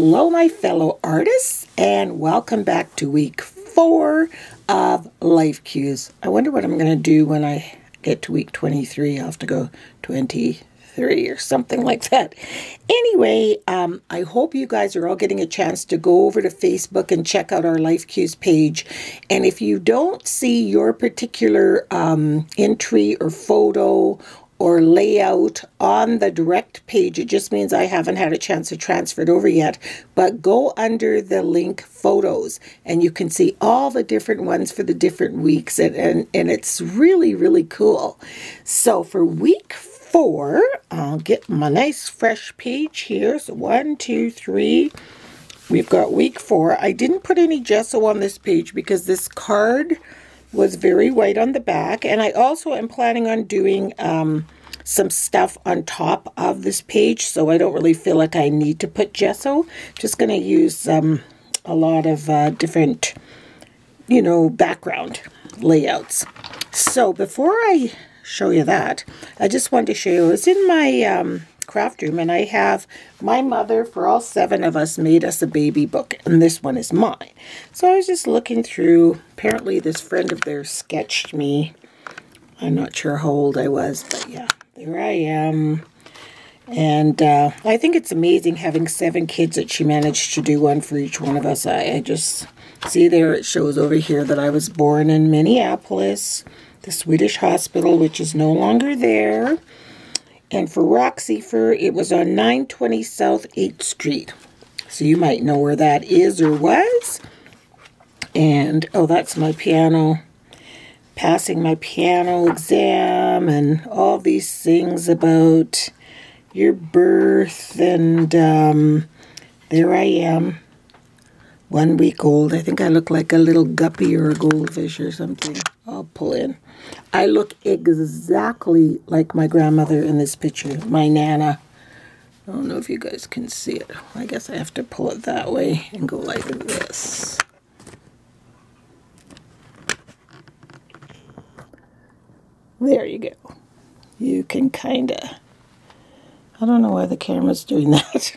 Hello, my fellow artists, and welcome back to week 4 of Life Cues. I wonder what I'm going to do when I get to week 23. I'll have to go 23 or something like that. Anyway, I hope you guys are all getting a chance to go over to Facebook and check out our Life Cues page. And if you don't see your particular entry or photo or layout on the direct page, it just means I haven't had a chance to transfer it over yet. But go under the link photos and you can see all the different ones for the different weeks, and it's really, really cool. So for week 4, I'll get my nice fresh page here. So 1, 2, 3. We've got week 4. I didn't put any gesso on this page because this card was very white on the back, and I also am planning on doing some stuff on top of this page, so I don't really feel like I need to put gesso. Just going to use a lot of different, background layouts. So before I show you that, I just wanted to show you, I was in my craft room, and I have my mother, for all 7 of us, made us a baby book, and this one is mine. So I was just looking through. Apparently this friend of theirs sketched me. I'm not sure how old I was, but yeah, there I am. And I think it's amazing having 7 kids that she managed to do one for each one of us. I just see there, it shows over here that I was born in Minneapolis, the Swedish hospital, which is no longer there. And for Roxy Fur, it was on 920 South 8th Street. So you might know where that is or was. And, oh, that's my piano. Passing my piano exam and all these things about your birth. And there I am, 1 week old. I think I look like a little guppy or a goldfish or something. I'll pull in. I look exactly like my grandmother in this picture, my Nana. I don't know if you guys can see it. I guess I have to pull it that way and go like this. There you go. You can kind of, I don't know why the camera's doing that.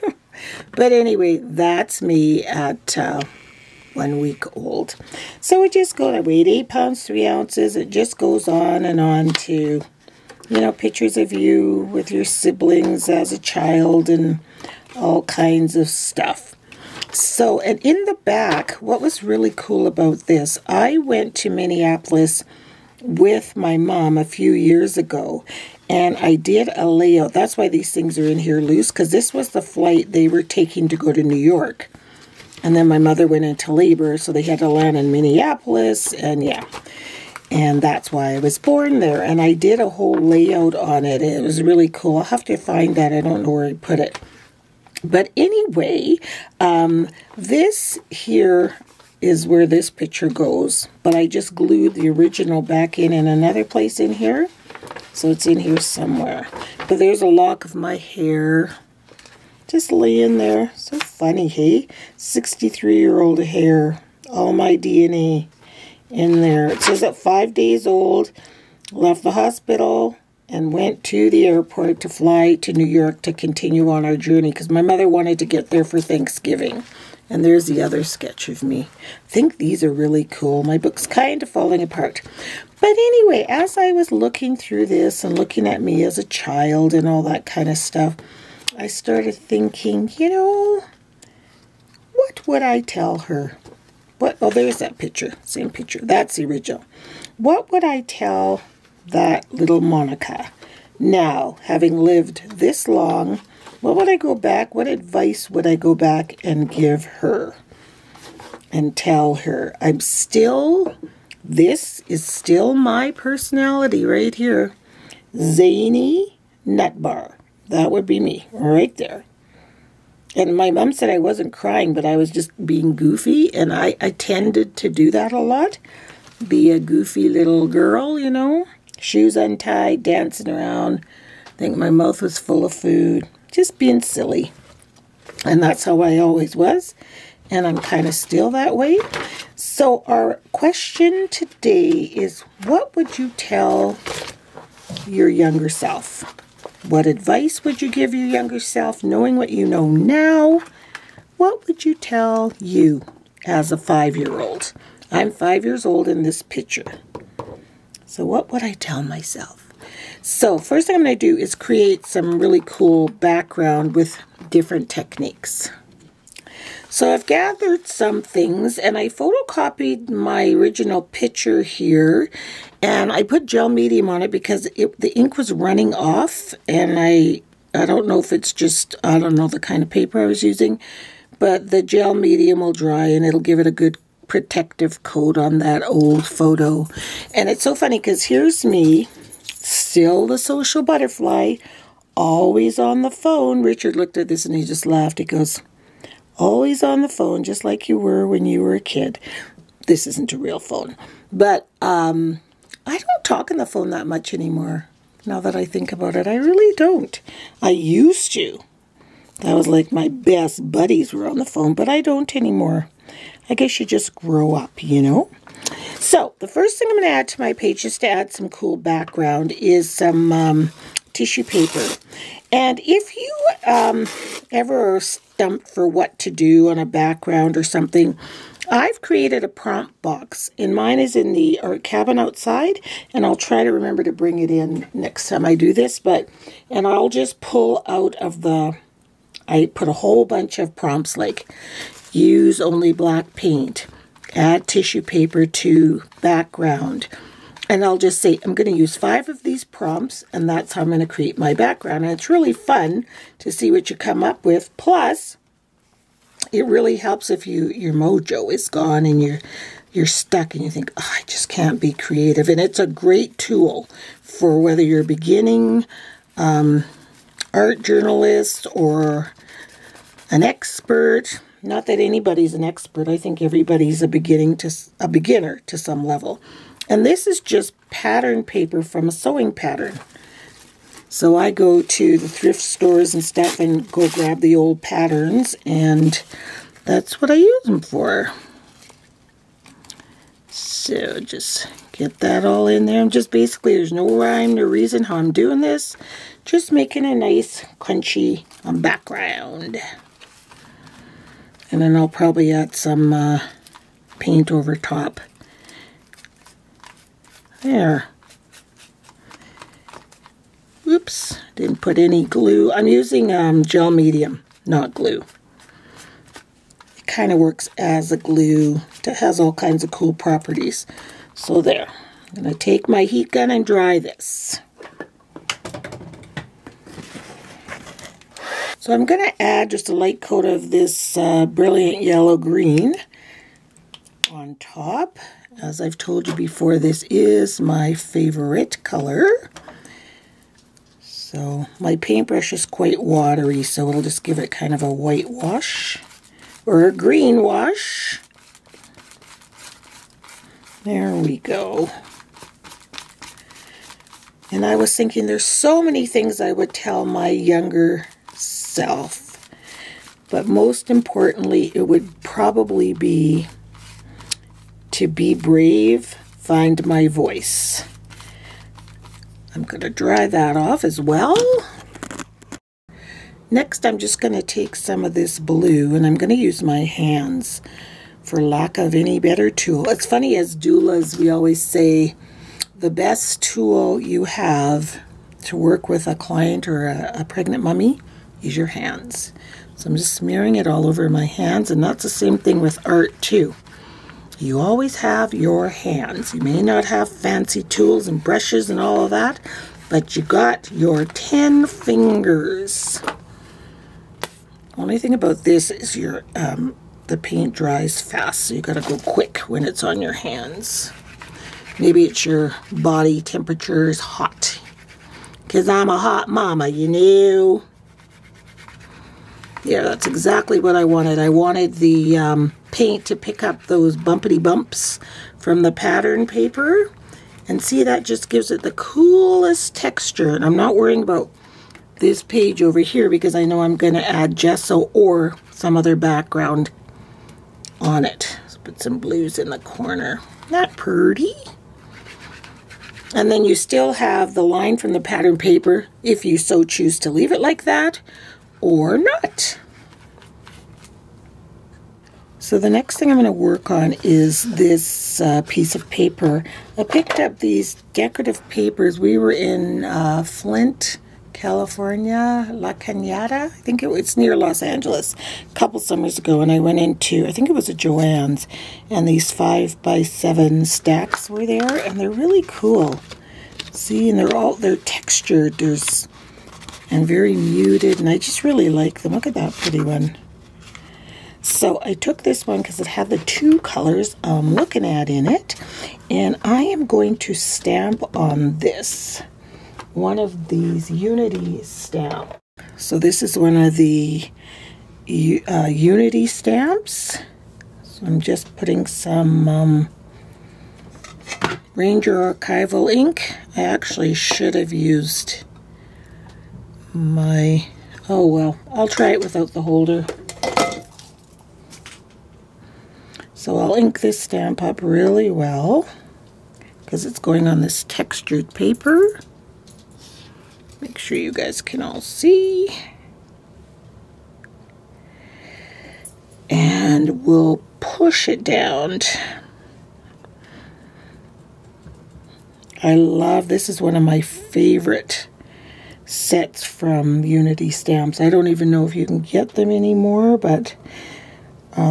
But anyway, that's me at 1 week old. So it just goes, I weighed 8 pounds, 3 ounces. It just goes on and on to, pictures of you with your siblings as a child and all kinds of stuff. So, and in the back, what was really cool about this, I went to Minneapolis with my mom a few years ago, and I did a layout. That's why these things are in here loose, because this was the flight they were taking to go to New York. And then my mother went into labor, so they had to land in Minneapolis, and yeah. And that's why I was born there. And I did a whole layout on it. It was really cool. I'll have to find that. I don't know where I put it. But anyway, this here is where this picture goes. But I just glued the original back in another place in here. So it's in here somewhere. But there's a lock of my hair just laying there. So funny, hey? 63-year-old hair. All my DNA in there. It says at 5 days old, left the hospital and went to the airport to fly to New York to continue on our journey, because my mother wanted to get there for Thanksgiving. And there's the other sketch of me. I think these are really cool. My book's kind of falling apart. But anyway, as I was looking through this and looking at me as a child and all that kind of stuff, I started thinking, what would I tell her? Oh, there's that picture. Same picture. That's the original. What would I tell that little Monica? Now, having lived this long, what would I go back? What advice would I go back and give her and tell her? This is still my personality right here. Zany Nutbar. That would be me right there. And my mom said I wasn't crying, but I was just being goofy. And I tended to do that a lot. Be a goofy little girl, Shoes untied, dancing around. I think my mouth was full of food. Just being silly. And that's how I always was. And I'm kind of still that way. So our question today is, what would you tell your younger self? What advice would you give your younger self, knowing what you know now? what would you tell you as a 5-year-old? I'm 5 years old in this picture. So what would I tell myself? So first thing I'm going to do is create some really cool background with different techniques. So I've gathered some things and I photocopied my original picture here and I put gel medium on it because the ink was running off, and I don't know if it's just, I don't know the kind of paper I was using, but the gel medium will dry and it'll give it a good protective coat on that old photo. And it's so funny because here's me, still the social butterfly, always on the phone. Richard looked at this and he just laughed. He goes, always on the phone, just like you were when you were a kid. This isn't a real phone. But I don't talk on the phone that much anymore. Now that I think about it, I really don't. I used to. That was like my best buddies were on the phone, but I don't anymore. I guess you just grow up, you know? So the first thing I'm going to add to my page, just to add some cool background, is some tissue paper. And if you ever are stumped for what to do on a background or something, I've created a prompt box, and mine is in the art cabinet outside, and I'll try to remember to bring it in next time I do this, and I'll just pull out of I put a whole bunch of prompts like use only black paint, add tissue paper to background, and I'll just say I'm going to use 5 of these prompts, and that's how I'm going to create my background. And it's really fun to see what you come up with. Plus, it really helps if your mojo is gone and you're stuck and you think, oh, I just can't be creative. And it's a great tool for whether you're a beginning art journalist or an expert. Not that anybody's an expert. I think everybody's a beginner to some level. And this is just pattern paper from a sewing pattern. So I go to the thrift stores and stuff and go grab the old patterns, and that's what I use them for. So just get that all in there. I'm just basically, there's no rhyme or reason how I'm doing this. Just making a nice crunchy background. And then I'll probably add some paint over top. There. Oops, didn't put any glue. I'm using gel medium, not glue. It kind of works as a glue. It has all kinds of cool properties. So there. I'm going to take my heat gun and dry this. So I'm going to add just a light coat of this brilliant yellow green on top. As I've told you before, this is my favorite color. So my paintbrush is quite watery, so it'll just give it kind of a white wash or a green wash. There we go. And I was thinking there's so many things I would tell my younger self, but most importantly, it would probably be to be brave, find my voice. I'm going to dry that off as well. Next, I'm just going to take some of this blue, and I'm going to use my hands for lack of any better tool. It's funny, as doulas, we always say the best tool you have to work with a client or a pregnant mummy is your hands. So I'm just smearing it all over my hands, and that's the same thing with art too. You always have your hands. You may not have fancy tools and brushes and all of that, but you got your 10 fingers. Only thing about this is the paint dries fast, so you gotta go quick when it's on your hands. Maybe it's your body temperature is hot, because I'm a hot mama, you know. Yeah, that's exactly what I wanted. I wanted the paint to pick up those bumpity bumps from the pattern paper. And see, that just gives it the coolest texture. And I'm not worrying about this page over here because I know I'm going to add gesso or some other background on it. Let's put some blues in the corner. Not pretty. And then you still have the line from the pattern paper if you so choose to leave it like that or not. So the next thing I'm going to work on is this piece of paper. I picked up these decorative papers. We were in Flint, California, La Cañada. I think it's near Los Angeles a couple summers ago, and I went into, I think it was a Joann's, and these 5x7 stacks were there, and they're really cool. See, and they're textured, and very muted, and I just really like them. Look at that pretty one. So I took this one because it had the two colors I'm looking at in it, and I am going to stamp on this, one of these Unity stamps. So this is one of the Unity stamps. So I'm just putting some Ranger Archival ink. I actually should have used my, oh well, I'll try it without the holder. So I'll ink this stamp up really well because it's going on this textured paper. Make sure you guys can all see. And we'll push it down. I love, this is one of my favorite sets from Unity Stamps. I don't even know if you can get them anymore, but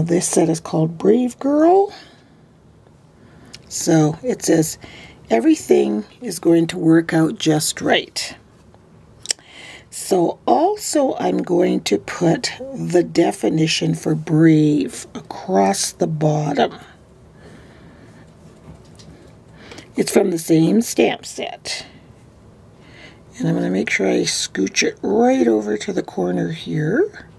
this set is called Brave Girl. So it says, everything is going to work out just right. So also I'm going to put the definition for brave across the bottom. It's from the same stamp set. And I'm going to make sure I scooch it right over to the corner here,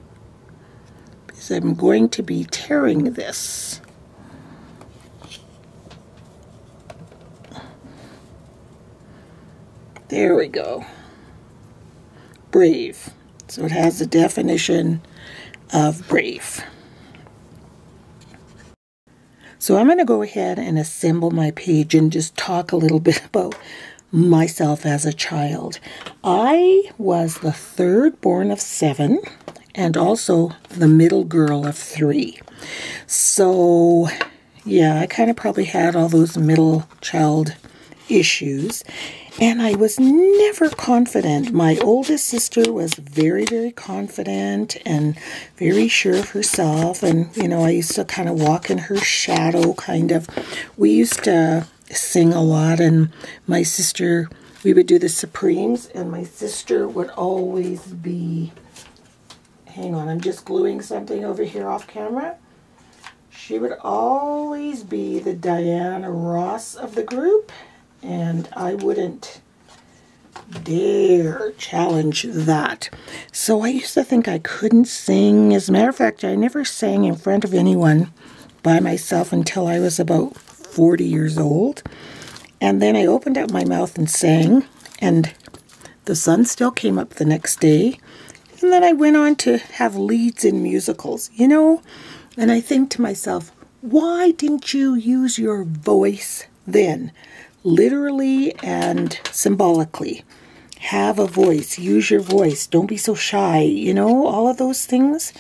because I'm going to be tearing this. There we go. Brave. So it has the definition of brave. So I'm going to go ahead and assemble my page and just talk a little bit about myself as a child. I was the third born of 7 and also the middle girl of 3. So yeah, I kind of probably had all those middle child issues. And I was never confident. My oldest sister was very, very confident and very sure of herself. And, you know, I used to kind of walk in her shadow, kind of. We used to sing a lot, and my sister, we would do the Supremes, and my sister would always be, hang on, I'm just gluing something over here off camera. She would always be the Diana Ross of the group. And I wouldn't dare challenge that. So I used to think I couldn't sing. As a matter of fact, I never sang in front of anyone by myself until I was about 40 years old. And then I opened up my mouth and sang, and the sun still came up the next day. And then I went on to have leads in musicals, you know. And I think to myself, why didn't you use your voice then? Literally and symbolically. Have a voice. Use your voice. Don't be so shy. You know, all of those things.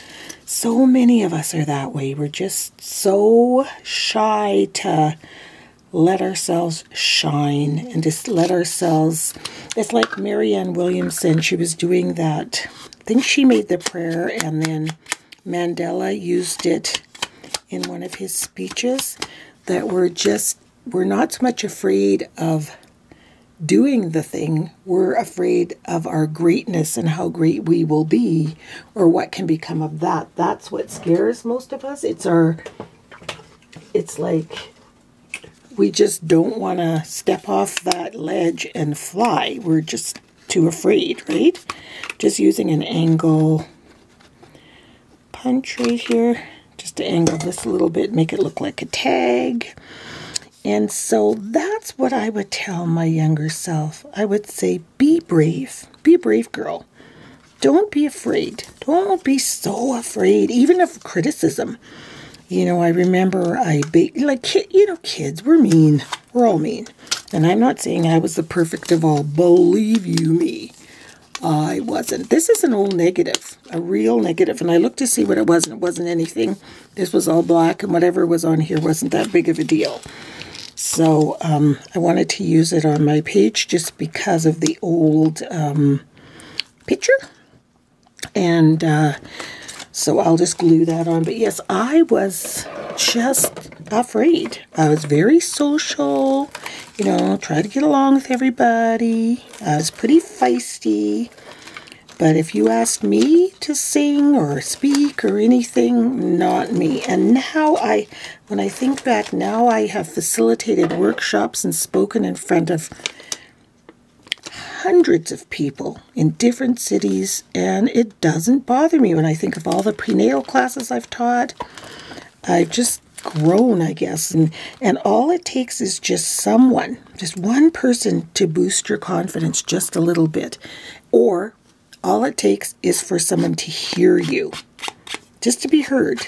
So many of us are that way. We're just so shy to let ourselves shine and just let ourselves... It's like Marianne Williamson. She was doing that. I think she made the prayer, and then Mandela used it in one of his speeches, that we're not so much afraid of doing the thing. We're afraid of our greatness and how great we will be, or what can become of that. That's what scares most of us. It's like we just don't want to step off that ledge and fly. We're just too afraid, right? Just using an angle punch right here, just to angle this a little bit, make it look like a tag. And so that's what I would tell my younger self. I would say, be brave. Be a brave girl. Don't be afraid. Don't be so afraid, even of criticism. You know, I remember kids, we're mean. We're all mean. And I'm not saying I was the perfect of all. Believe you me, I wasn't. This is an old negative, a real negative, and I looked to see what it was, and it wasn't anything. This was all black, and whatever was on here wasn't that big of a deal. So I wanted to use it on my page just because of the old picture. And so I'll just glue that on. But yes, I was just afraid. I was very social, you know, try to get along with everybody. I was pretty feisty. But if you asked me to sing or speak or anything, not me. And now when I think back, now I have facilitated workshops and spoken in front of hundreds of people in different cities, and it doesn't bother me when I think of all the prenatal classes I've taught. I've just grown, I guess, and all it takes is just one person to boost your confidence just a little bit, or all it takes is for someone to hear you, just to be heard.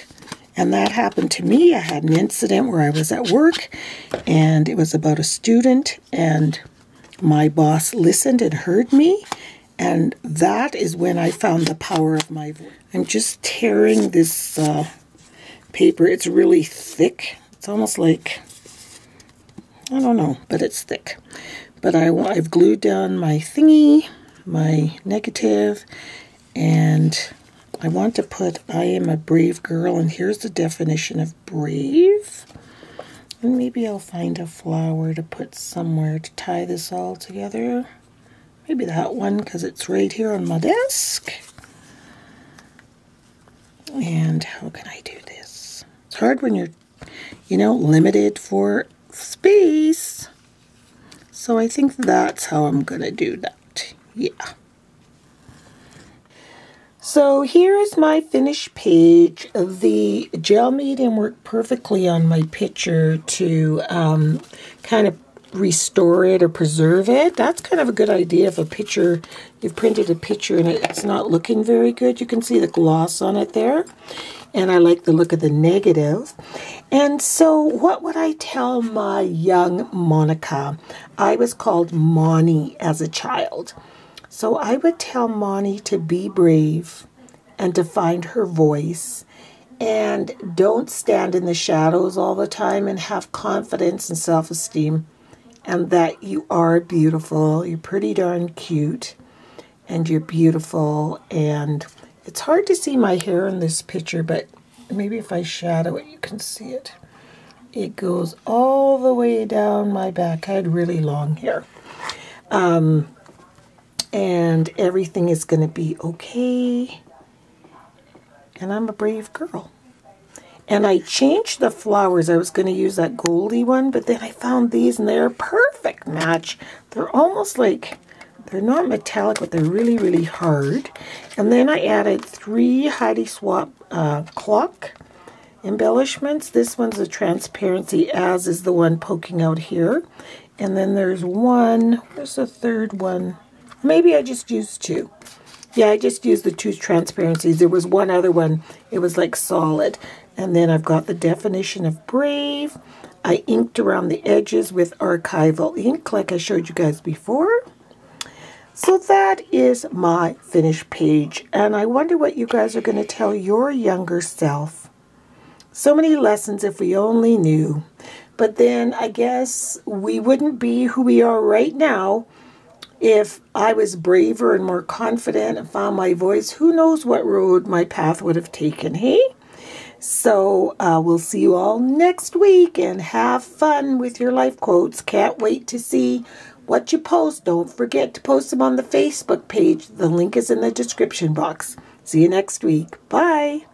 And that happened to me. I had an incident where I was at work, and it was about a student, and my boss listened and heard me, and that is when I found the power of my voice. I'm just tearing this paper. It's really thick. It's almost like, I don't know, but it's thick. But I've glued down my thingy, my negative, and I want to put, I am a brave girl, and here's the definition of brave. And maybe I'll find a flower to put somewhere to tie this all together. Maybe that one, because it's right here on my desk. And how can I do this? It's hard when you're, you know, limited for space. So I think that's how I'm going to do that. Yeah. So here is my finished page. The gel medium worked perfectly on my picture to kind of restore it or preserve it. That's kind of a good idea if a picture, you've printed a picture and it's not looking very good. You can see the gloss on it there. And I like the look of the negative. And so what would I tell my young Monica? I was called Moni as a child. So I would tell Moni to be brave and to find her voice, and don't stand in the shadows all the time, and have confidence and self-esteem, and that you are beautiful. You're pretty darn cute, and you're beautiful. And it's hard to see my hair in this picture, but maybe if I shadow it, you can see it. It goes all the way down my back. I had really long hair. And everything is going to be okay. And I'm a brave girl. And I changed the flowers. I was going to use that goldy one, but then I found these, and they're a perfect match. They're almost like, they're not metallic, but they're really, really hard. And then I added 3 Heidi Swapp clock embellishments. This one's a transparency, as is the one poking out here. And then there's one, where's the third one? Maybe I just used 2. Yeah, I just used the 2 transparencies. There was one other one. It was like solid. And then I've got the definition of brave. I inked around the edges with archival ink like I showed you guys before. So that is my finished page. And I wonder what you guys are going to tell your younger self. So many lessons if we only knew. But then I guess we wouldn't be who we are right now if I was braver and more confident and found my voice. Who knows what road my path would have taken, hey? So we'll see you all next week, and have fun with your life quotes. Can't wait to see what you post. Don't forget to post them on the Facebook page. The link is in the description box. See you next week. Bye.